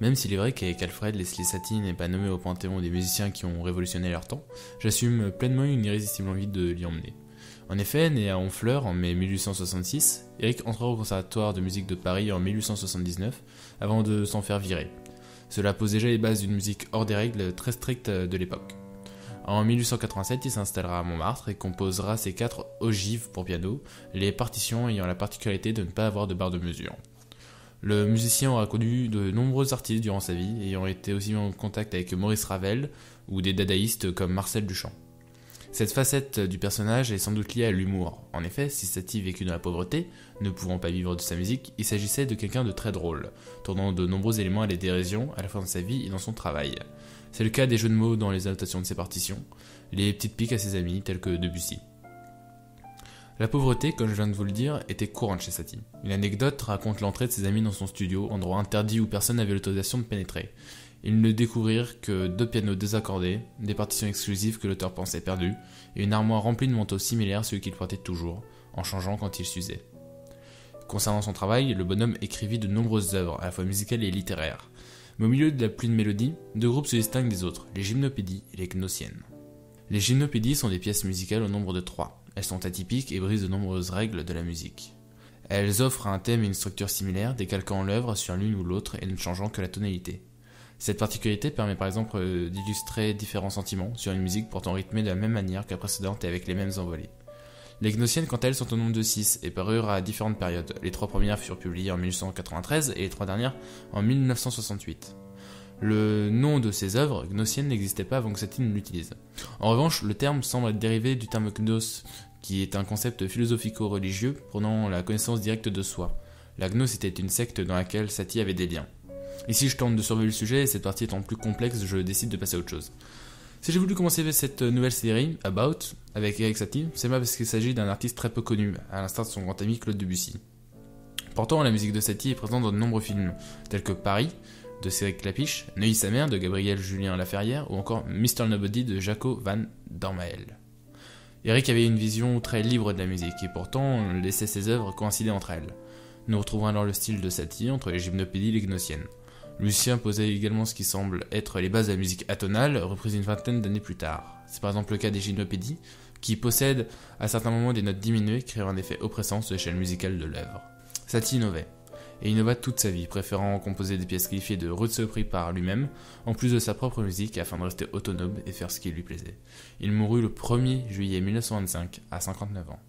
Même s'il est vrai qu'Alfred Leslie Satie n'est pas nommé au panthéon des musiciens qui ont révolutionné leur temps, j'assume pleinement une irrésistible envie de l'y emmener. En effet, né à Honfleur en mai 1866, Eric entra au conservatoire de musique de Paris en 1879 avant de s'en faire virer. Cela pose déjà les bases d'une musique hors des règles très strictes de l'époque. En 1887, il s'installera à Montmartre et composera ses 4 ogives pour piano, les partitions ayant la particularité de ne pas avoir de barre de mesure. Le musicien aura connu de nombreux artistes durant sa vie, ayant été aussi en contact avec Maurice Ravel ou des dadaïstes comme Marcel Duchamp. Cette facette du personnage est sans doute liée à l'humour. En effet, si Satie vécut dans la pauvreté, ne pouvant pas vivre de sa musique, il s'agissait de quelqu'un de très drôle, tournant de nombreux éléments à la dérision, à la fois dans sa vie et dans son travail. C'est le cas des jeux de mots dans les annotations de ses partitions, les petites piques à ses amis tels que Debussy. La pauvreté, comme je viens de vous le dire, était courante chez Satie. Une anecdote raconte l'entrée de ses amis dans son studio, endroit interdit où personne n'avait l'autorisation de pénétrer. Ils ne découvrirent que 2 pianos désaccordés, des partitions exclusives que l'auteur pensait perdues, et une armoire remplie de manteaux similaires à ceux qu'il portait toujours, en changeant quand il s'usait. Concernant son travail, le bonhomme écrivit de nombreuses œuvres, à la fois musicales et littéraires. Mais au milieu de la pluie de mélodies, 2 groupes se distinguent des autres, les gymnopédies et les gnossiennes. Les gymnopédies sont des pièces musicales au nombre de 3. Elles sont atypiques et brisent de nombreuses règles de la musique. Elles offrent un thème et une structure similaires, décalquant l'œuvre sur l'une ou l'autre et ne changeant que la tonalité. Cette particularité permet par exemple d'illustrer différents sentiments sur une musique pourtant rythmée de la même manière que la précédente et avec les mêmes envolées. Les gnossiennes quant à elles sont au nombre de 6 et parurent à différentes périodes. Les 3 premières furent publiées en 1893 et les 3 dernières en 1968. Le nom de ces œuvres, gnossiennes, n'existait pas avant que Satie ne l'utilise. En revanche, le terme semble être dérivé du terme gnos, qui est un concept philosophico-religieux prônant la connaissance directe de soi. La gnose était une secte dans laquelle Satie avait des liens. Ici, je tente de survoler le sujet et cette partie étant plus complexe, je décide de passer à autre chose. Si j'ai voulu commencer cette nouvelle série, About, avec Eric Satie, c'est pas parce qu'il s'agit d'un artiste très peu connu, à l'instar de son grand ami Claude Debussy. Pourtant, la musique de Satie est présente dans de nombreux films, tels que Paris, de Cédric Clapiche, Neuilly-sa-mère de Gabriel Julien Laferrière, ou encore Mr. Nobody de Jaco van Dormael. Eric avait une vision très libre de la musique, et pourtant laissait ses œuvres coïncider entre elles. Nous retrouvons alors le style de Satie entre les gymnopédies et les gnossiennes. Lucien posait également ce qui semble être les bases de la musique atonale, reprise une vingtaine d'années plus tard. C'est par exemple le cas des gymnopédies, qui possèdent à certains moments des notes diminuées, créant un effet oppressant sur l'échelle musicale de l'œuvre. Satie innovait, et innova toute sa vie, préférant composer des pièces qualifiées de rudes saloperies par lui-même, en plus de sa propre musique, afin de rester autonome et faire ce qui lui plaisait. Il mourut le 1er juillet 1925, à 59 ans.